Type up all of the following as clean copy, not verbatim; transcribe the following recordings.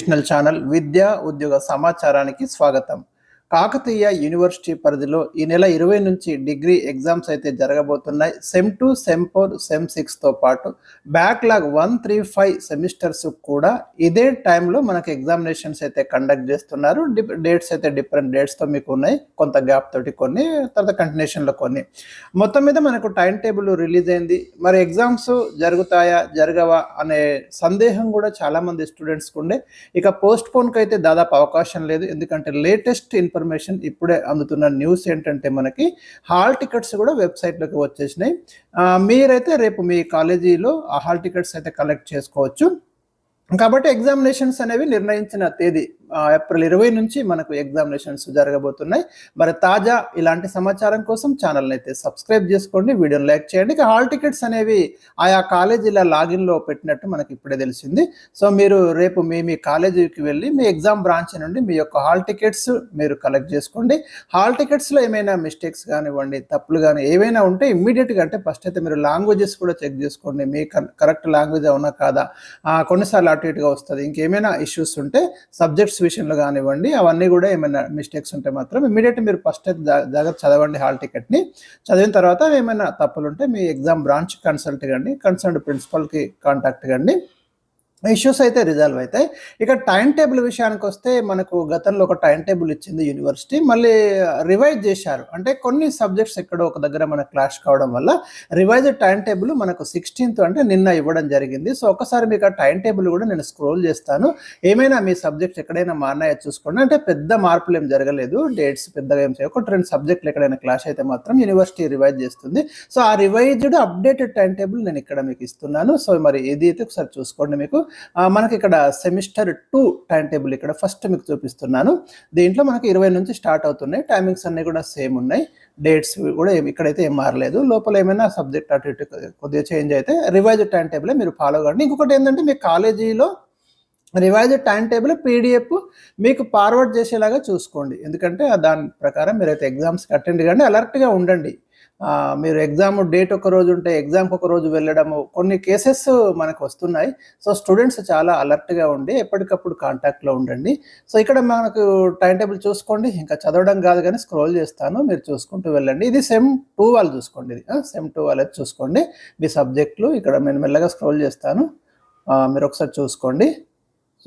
Educational channel విద్యా ఉద్యోగ సమాచారానికి స్వాగతం. కాకతీయ యూనివర్సిటీ పరిధిలో ఈ నెల 20 నుంచి డిగ్రీ ఎగ్జామ్స్ అయితే జరగబోతున్నాయి. సెమ్ 2, సెమ్ 4, సెమ్ 6తో పాటు బ్యాక్లాగ్ 135 సెమిస్టర్స్ కూడా ఇదే టైంలో మనకి ఎగ్జామినేషన్స్ అయితే కండక్ట్ చేస్తున్నారు. డేట్స్ అయితే డిఫరెంట్ డేట్స్తో మీకు ఉన్నాయి, కొంత గ్యాప్ తోటి కొన్ని, తర్వాత కంటిన్యూషన్లో కొన్ని. మొత్తం మీద మనకు టైం టేబుల్ రిలీజ్ అయింది. మరి ఎగ్జామ్స్ జరుగుతాయా జరగవా అనే సందేహం కూడా చాలామంది స్టూడెంట్స్కి ఉండే. ఇక పోస్ట్ పోన్కి అయితే దాదాపు అవకాశం లేదు, ఎందుకంటే లేటెస్ట్ ఇన్ఫర్మేషన్ ఇప్పుడే అందుతున్న న్యూస్ ఏంటంటే మనకి హాల్ టికెట్స్ కూడా వెబ్సైట్లోకి వచ్చేసినాయి. మీరైతే రేపు మీ కాలేజీలో ఆ హాల్ టికెట్స్ అయితే కలెక్ట్ చేసుకోవచ్చు. కాబట్టి ఎగ్జామినేషన్స్ అనేవి నిర్ణయించిన తేదీ ఏప్రిల్ 20 నుంచి మనకు ఎగ్జామినేషన్స్ జరగబోతున్నాయి. మరి తాజా ఇలాంటి సమాచారం కోసం ఛానల్ని అయితే సబ్స్క్రైబ్ చేసుకోండి, వీడియోని లైక్ చేయండి. ఇక హాల్ టికెట్స్ అనేవి ఆయా కాలేజీల లాగిన్లో పెట్టినట్టు మనకి ఇప్పుడే తెలిసింది. సో మీరు రేపు మీ కాలేజీకి వెళ్ళి మీ ఎగ్జామ్ బ్రాంచ్ నుండి మీ యొక్క హాల్ టికెట్స్ మీరు కలెక్ట్ చేసుకోండి. హాల్ టికెట్స్లో ఏమైనా మిస్టేక్స్ కానివ్వండి, తప్పులు కానీ ఏవైనా ఉంటే ఇమ్మీడియట్గా, అంటే ఫస్ట్ అయితే మీరు లాంగ్వేజెస్ కూడా చెక్ చేసుకోండి, మీ కరెక్ట్ లాంగ్వేజ్ అవునా కాదా. కొన్నిసార్లు అటు ఇటుగా వస్తుంది. ఇంకేమైనా ఇష్యూస్ ఉంటే సబ్జెక్ట్స్ విషయంలో కానివ్వండి, అవన్నీ కూడా ఏమైనా మిస్టేక్స్ ఉంటే మాత్రం ఇమీడియట్ మీరు ఫస్ట్ అయితే జాగ్రత్త చదవండి. హాల్ టికెట్ని చదివిన తర్వాత ఏమైనా తప్పులు ఉంటే మీ ఎగ్జామ్ బ్రాంచ్ కన్సల్ట్ కండి, కన్సర్న్డ్ ప్రిన్సిపల్కి కాంటాక్ట్ కండి. ఇష్యూస్ అయితే రిజాల్వ్ అవుతాయి. ఇక టైం టేబుల్ విషయానికి వస్తే మనకు గతంలో ఒక టైం టేబుల్ ఇచ్చింది యూనివర్సిటీ, మళ్ళీ రివైజ్ చేశారు. అంటే కొన్ని సబ్జెక్ట్స్ ఎక్కడో ఒక దగ్గర మనకు క్లాష్ కావడం వల్ల రివైజ్డ్ టైం టేబుల్ మనకు 16th అంటే నిన్న ఇవ్వడం జరిగింది. సో ఒకసారి మీకు ఆ టైం టేబుల్ కూడా నేను స్క్రోల్ చేస్తాను. ఏమైనా మీ సబ్జెక్ట్స్ ఎక్కడైనా మారినాయో చూసుకోండి. అంటే పెద్ద మార్పులు ఏం జరగలేదు, డేట్స్ పెద్దగా ఏం చేయవు. 1-2 సబ్జెక్టులు ఎక్కడైనా క్లాష్ అయితే మాత్రం యూనివర్సిటీ రివైజ్ చేస్తుంది. సో ఆ రివైజ్డ్ అప్డేటెడ్ టైం టేబుల్ నేను ఇక్కడ మీకు ఇస్తున్నాను. సో మరి ఇది అయితే ఒకసారి చూసుకోండి. మీకు మనకి ఇక్కడ సెమిస్టర్ 2 టైం టేబుల్ ఇక్కడ ఫస్ట్ మీకు చూపిస్తున్నాను. దీంట్లో మనకి 20 నుంచి స్టార్ట్ అవుతున్నాయి. టైమింగ్స్ అన్నీ కూడా సేమ్ ఉన్నాయి, డేట్స్ కూడా ఇక్కడైతే ఏం మారలేదు. లోపల ఏమైనా సబ్జెక్ట్ అటు ఇటు కొద్దిగా చేంజ్ అయితే రివైజ్డ్ టైం టేబుల్ మీరు ఫాలో కండి. ఇంకొకటి ఏంటంటే మీ కాలేజీలో రివైజ్డ్ టైం టేబుల్ PDF మీకు ఫార్వర్డ్ చేసేలాగా చూసుకోండి, ఎందుకంటే దాని ప్రకారం మీరైతే ఎగ్జామ్స్కి అటెండ్ కండి, అలర్ట్గా ఉండండి. మీరు ఎగ్జామ్ డేట్ ఒక రోజు ఉంటే ఎగ్జామ్కి ఒక రోజు వెళ్ళడము, కొన్ని కేసెస్ మనకు వస్తున్నాయి. సో స్టూడెంట్స్ చాలా అలర్ట్గా ఉండి ఎప్పటికప్పుడు కాంటాక్ట్లో ఉండండి. సో ఇక్కడ మనకు టైం టేబుల్ చూసుకోండి, ఇంకా చదవడం కాదు కానీ స్క్రోల్ చేస్తాను, మీరు చూసుకుంటూ వెళ్ళండి. ఇది సెమ్ 2 వాళ్ళు చూసుకోండి, ఇది సెమ్ 2 వాళ్ళది చూసుకోండి మీ సబ్జెక్టులు. ఇక్కడ నేను మెల్లగా స్క్రోల్ చేస్తాను, మీరు ఒకసారి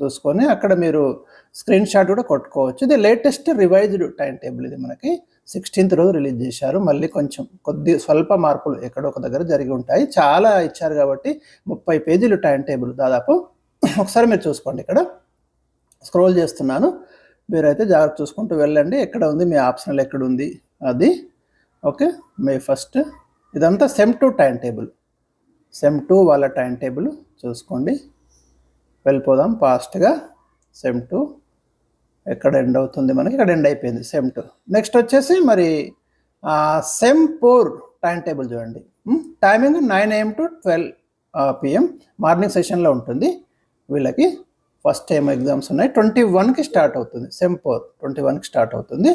చూసుకొని అక్కడ మీరు స్క్రీన్ షాట్ కూడా కొట్టుకోవచ్చు. ఇది లేటెస్ట్ రివైజ్డ్ టైం టేబుల్, ఇది మనకి 16th రోజు రిలీజ్ చేశారు. మళ్ళీ కొంచెం స్వల్ప మార్పులు ఎక్కడో ఒక దగ్గర జరిగి ఉంటాయి. చాలా ఇచ్చారు కాబట్టి 30 పేజీలు టైం టేబుల్ దాదాపు. ఒకసారి మీరు చూసుకోండి, ఇక్కడ స్క్రోల్ చేస్తున్నాను, మీరైతే జాగ్రత్త చూసుకుంటూ వెళ్ళండి. ఎక్కడ ఉంది మీ ఆప్షనల్, ఎక్కడ ఉంది అది. ఓకే, మే 1 ఇదంతా సెమ్ 2 టైం టేబుల్, సెమ్ 2 వాళ్ళ టైం టేబుల్ చూసుకోండి. వెళ్ళిపోదాం ఫాస్ట్గా. సెమ్ 2 ఎక్కడ ఎండ్ అవుతుంది మనకి, ఇక్కడ ఎండ్ అయిపోయింది సెమ్ 2. నెక్స్ట్ వచ్చేసి మరి సెమ్ 4 టైం టేబుల్ చూడండి. Timing 9 AM to 12 PM morning సెషన్లో ఉంటుంది. వీళ్ళకి ఫస్ట్ ఏం ఎగ్జామ్స్ ఉన్నాయి, 21కి స్టార్ట్ అవుతుంది. సెమ్ 4 21కి స్టార్ట్ అవుతుంది.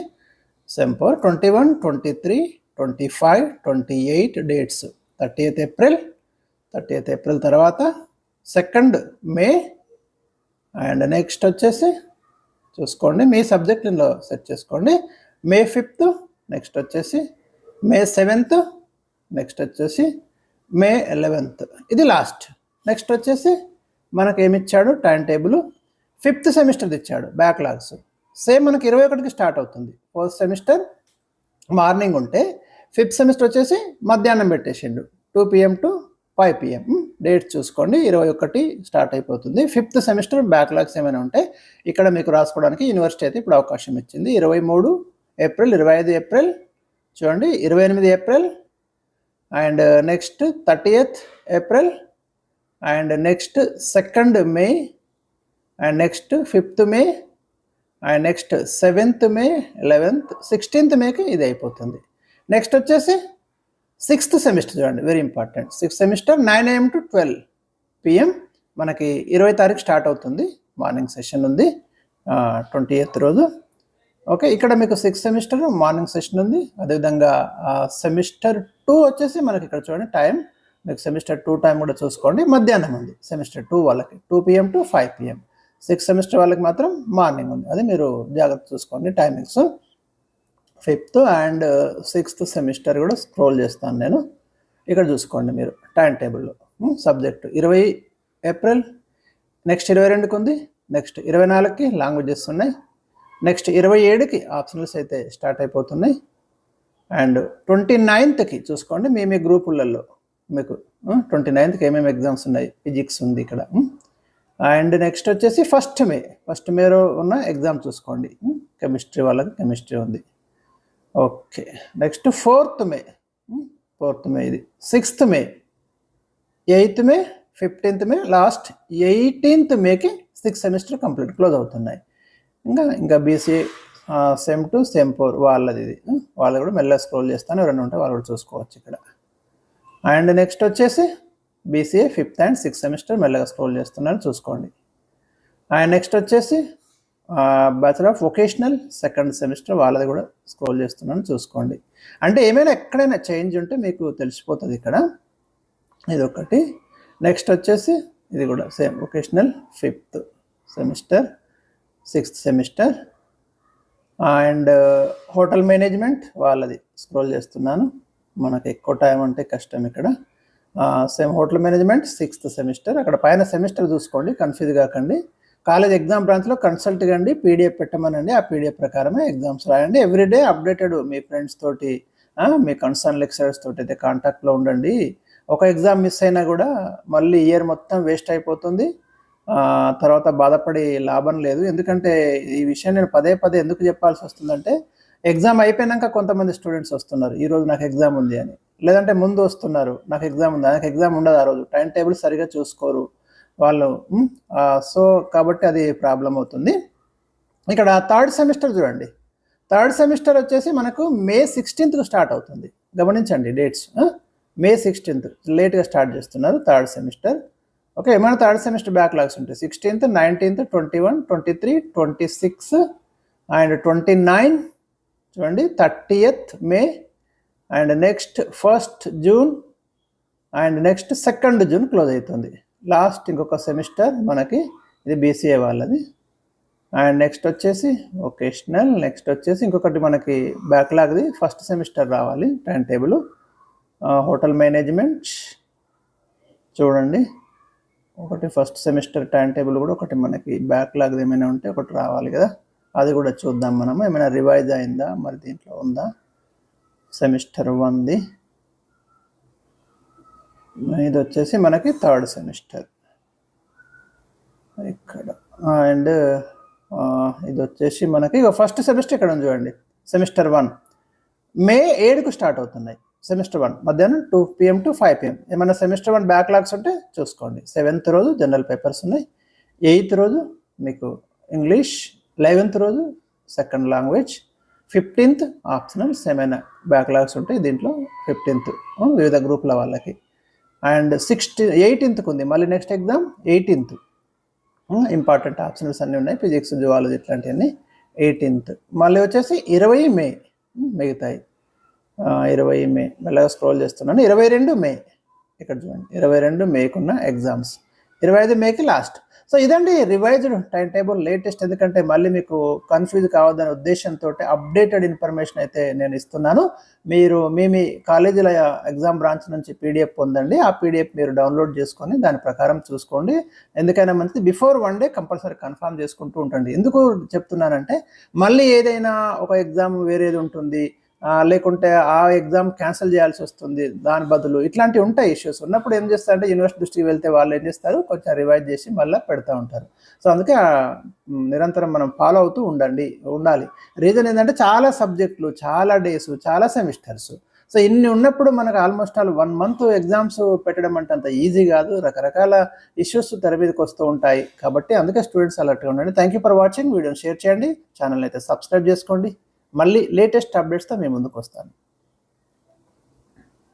Sem 4 21, 23, 25, 28 dates. 30th ఏప్రిల్ తర్వాత 2nd మే, అండ్ నెక్స్ట్ వచ్చేసి చూసుకోండి మీ సబ్జెక్టులో సెట్ చేసుకోండి. మే 5th, నెక్స్ట్ వచ్చేసి మే 7th, నెక్స్ట్ వచ్చేసి మే 11th, ఇది లాస్ట్. నెక్స్ట్ వచ్చేసి మనకి ఏమి ఇచ్చాడు టైం టేబుల్, 5th సెమిస్టర్ ఇచ్చాడు. బ్యాక్లాగ్స్ సేమ్ మనకి 21కి స్టార్ట్ అవుతుంది. 4th సెమిస్టర్ మార్నింగ్ ఉంటే 5th సెమిస్టర్ వచ్చేసి మధ్యాహ్నం పెట్టేసిండు, 2 PM to 5 PM. డేట్ చూసుకోండి, 21 స్టార్ట్ అయిపోతుంది. 5th సెమిస్టర్ బ్యాక్లాగ్స్ ఏమైనా ఉంటే ఇక్కడ మీకు రాసుకోవడానికి యూనివర్సిటీ అయితే ఇప్పుడు అవకాశం ఇచ్చింది. 23 ఏప్రిల్, 25 ఏప్రిల్ చూడండి, 28 April, and next 30th April, and next 2nd May, and next 5th May, and next 7th May, 11th, 16th మేకి ఇది అయిపోతుంది. నెక్స్ట్ వచ్చేసి 6th సెమిస్టర్ చూడండి, very important. 6th semester 9 AM to 12 PM మనకి 20 తారీఖు start అవుతుంది. Morning session ఉంది 28th రోజు. Okay, ఇక్కడ మీకు 6th సెమిస్టర్ మార్నింగ్ సెషన్ ఉంది. అదేవిధంగా సెమిస్టర్ 2 వచ్చేసి మనకి ఇక్కడ చూడండి టైం, మీకు సెమిస్టర్ 2 టైం కూడా చూసుకోండి. మధ్యాహ్నం ఉంది సెమిస్టర్ 2 వాళ్ళకి, 2 PM to 5 PM. Sixth semester వాళ్ళకి మాత్రం మార్నింగ్ ఉంది. అది మీరు జాగ్రత్త చూసుకోండి timings. 5th and 6th semester కూడా స్క్రోల్ చేస్తాను నేను. ఇక్కడ చూసుకోండి మీరు టైం టేబుల్లో. సబ్జెక్టు 20 ఏప్రిల్, నెక్స్ట్ 22కి ఉంది, నెక్స్ట్ 24కి లాంగ్వేజెస్ ఉన్నాయి, నెక్స్ట్ 27కి ఆప్షనల్స్ అయితే స్టార్ట్ అయిపోతున్నాయి, అండ్ 29కి చూసుకోండి మీ గ్రూపులలో మీకు 29కి ఏమేమి ఎగ్జామ్స్ ఉన్నాయి. ఫిజిక్స్ ఉంది ఇక్కడ. అండ్ నెక్స్ట్ వచ్చేసి ఫస్ట్ మేలో ఉన్న ఎగ్జామ్ చూసుకోండి. కెమిస్ట్రీ వాళ్ళకి కెమిస్ట్రీ ఉంది. ఓకే, నెక్స్ట్ 4th మే ఇది. 6th May, 8th May, 15th May, last 18th మేకి 6th సెమిస్టర్ కంప్లీట్ క్లోజ్ అవుతున్నాయి. ఇంకా బీసీఏ సెమ్ 2 సెమ్ 4 వాళ్ళది ఇది. వాళ్ళు కూడా మెల్లగా స్క్రోల్ చేస్తాను, ఎవరైనా ఉంటే వాళ్ళు కూడా చూసుకోవచ్చు ఇక్కడ. అండ్ నెక్స్ట్ వచ్చేసి BCA 5th and 6th semester మెల్లగా స్క్రోల్ చేస్తున్నాను, చూసుకోండి. అండ్ నెక్స్ట్ వచ్చేసి bachelor of vocational 2nd semester వాళ్ళది కూడా స్క్రోల్ చేస్తున్నాను, చూసుకోండి. అంటే ఏమైనా ఎక్కడైనా చేంజ్ ఉంటే మీకు తెలిసిపోతుంది ఇక్కడ. ఇది ఒకటి. నెక్స్ట్ వచ్చేసి ఇది కూడా same vocational 5th semester 6th semester. And hotel management వాళ్ళది స్క్రోల్ చేస్తున్నాను, మనకు ఎక్కువ టైం అంటే కష్టం ఇక్కడ. Same hotel management 6th semester. అక్కడ పైన సెమిస్టర్ చూసుకోండి, కన్ఫ్యూజ్ కాకండి. కాలేజ్ ఎగ్జామ్ బ్రాంచ్లో కన్సల్ట్ కండి, పీడిఎఫ్ పెట్టమనండి, ఆ పీడిఎఫ్ ప్రకారమే ఎగ్జామ్స్ రాయండి. ఎవ్రీడే అప్డేటెడ్ మీ ఫ్రెండ్స్ తోటి, మీ కన్సర్న్ లెక్చరర్స్ తోటి అయితే కాంటాక్ట్లో ఉండండి. ఒక ఎగ్జామ్ మిస్ అయినా కూడా మళ్ళీ ఇయర్ మొత్తం వేస్ట్ అయిపోతుంది, తర్వాత బాధపడి లాభం లేదు. ఎందుకంటే ఈ విషయం నేను పదే ఎందుకు చెప్పాల్సి వస్తుందంటే, ఎగ్జామ్ అయిపోయాక కొంతమంది స్టూడెంట్స్ వస్తున్నారు, ఈరోజు నాకు ఎగ్జామ్ ఉంది అని, లేదంటే ముందు వస్తున్నారు నాకు ఎగ్జామ్ ఉంది, నాకు ఎగ్జామ్ ఉండదు ఆ రోజు, టైం టేబుల్ సరిగా చూసుకోరు వాళ్ళు. సో కాబట్టి అది ప్రాబ్లం అవుతుంది. ఇక్కడ 3rd సెమిస్టర్ చూడండి. 3rd సెమిస్టర్ వచ్చేసి మనకు May 16th స్టార్ట్ అవుతుంది. గమనించండి డేట్స్. May 16th లేట్గా స్టార్ట్ చేస్తున్నారు 3rd సెమిస్టర్. ఓకే, ఏమైనా 3rd సెమిస్టర్ బ్యాక్లాగ్స్ ఉంటాయి. 16th, 19th, 21, 23, 26 అండ్ 29 చూడండి. 30th May and next 1st June and next 2nd June close అవుతుంది. లాస్ట్ ఇంకొక సెమిస్టర్ మనకి, ఇది బీసీఏ వాళ్ళది. అండ్ నెక్స్ట్ వచ్చేసి వొకేషనల్. నెక్స్ట్ వచ్చేసి ఇంకొకటి మనకి బ్యాక్లాగ్ది 1st సెమిస్టర్ రావాలి టైం టేబుల్. హోటల్ మేనేజ్మెంట్ చూడండి, ఒకటి 1st సెమిస్టర్ టైం టేబుల్ కూడా ఒకటి మనకి బ్యాక్లాగ్ది ఏమైనా ఉంటే ఒకటి రావాలి కదా, అది కూడా చూద్దాం మనము. ఏమైనా రివైజ్ అయిందా మరి దీంట్లో ఉందా. సెమిస్టర్ 1ది ఇది వచ్చేసి మనకి 3rd సెమిస్టర్ ఇక్కడ. అండ్ ఇది వచ్చేసి మనకి 1st సెమిస్టర్ ఇక్కడ ఉంది చూడండి. సెమిస్టర్ 1 May 7కు స్టార్ట్ అవుతున్నాయి. సెమిస్టర్ 1 మధ్యాహ్నం 2 PM to 5 PM. ఏమైనా సెమిస్టర్ 1 బ్యాక్లాగ్స్ ఉంటే చూసుకోండి. 7th రోజు జనరల్ పేపర్స్ ఉన్నాయి, 8th రోజు మీకు ఇంగ్లీష్, 11th రోజు 2nd లాంగ్వేజ్, 15th ఆప్షనల్స్ ఏమైనా బ్యాక్లాగ్స్ ఉంటాయి దీంట్లో 15th వివిధ గ్రూపుల వాళ్ళకి. అండ్ 18th ఉంది మళ్ళీ next exam. 18th important optionals అన్నీ ఉన్నాయి, ఫిజిక్స్, జువాలజీ ఇట్లాంటివన్నీ. 18th మళ్ళీ వచ్చేసి 20 మే మిగతాయి. 20 మే మెల్లగా స్క్రోల్ చేస్తున్నాను. 22 మే ఇక్కడ చూడండి, 22 మేకున్న ఎగ్జామ్స్, 25 మేకి లాస్ట్. సో ఇదండి రివైజ్డ్ టైం టేబుల్ లేటెస్ట్. ఎందుకంటే మళ్ళీ మీకు కన్ఫ్యూజ్ కావద్దనే ఉద్దేశంతో అప్డేటెడ్ ఇన్ఫర్మేషన్ అయితే నేను ఇస్తున్నాను. మీరు మీ కాలేజీల ఎగ్జామ్ బ్రాంచ్ నుంచి పీడిఎఫ్ పొందండి. ఆ పీడిఎఫ్ మీరు డౌన్లోడ్ చేసుకొని దాని ప్రకారం చూసుకోండి. ఎందుకైనా మంచిది బిఫోర్ 1 day కంపల్సరీ కన్ఫర్మ్ చేసుకుంటూ ఉండండి. ఎందుకు చెప్తున్నానంటే మళ్ళీ ఏదైనా ఒక ఎగ్జామ్ వేరేది ఉంటుంది, లేకుంటే ఆ ఎగ్జామ్ క్యాన్సిల్ చేయాల్సి వస్తుంది, దాని బదులు ఇట్లాంటివి ఉంటాయి. ఇష్యూస్ ఉన్నప్పుడు ఏం చేస్తారంటే యూనివర్సిటీ దృష్టికి వెళ్తే వాళ్ళు ఏం చేస్తారు, కొంచెం రివైజ్ చేసి మళ్ళీ పెడతా ఉంటారు. సో అందుకే నిరంతరం మనం ఫాలో అవుతూ ఉండాలి. రీజన్ ఏంటంటే చాలా సబ్జెక్టులు, చాలా డేస్, చాలా సెమిస్టర్స్. సో ఇన్ని ఉన్నప్పుడు మనకు ఆల్మోస్ట్ 1 month ఎగ్జామ్స్ పెట్టడం అంటే అంత ఈజీ కాదు. రకరకాల ఇష్యూస్ తెర మీదకి వస్తూ ఉంటాయి. కాబట్టి అందుకే స్టూడెంట్స్ అలర్ట్గా ఉండండి. Thank you for watching. వీడియోని షేర్ చేయండి, ఛానల్ అయితే సబ్స్క్రైబ్ చేసుకోండి. మళ్ళీ లేటెస్ట్ అప్డేట్స్తో మీ ముందుకు వస్తాను.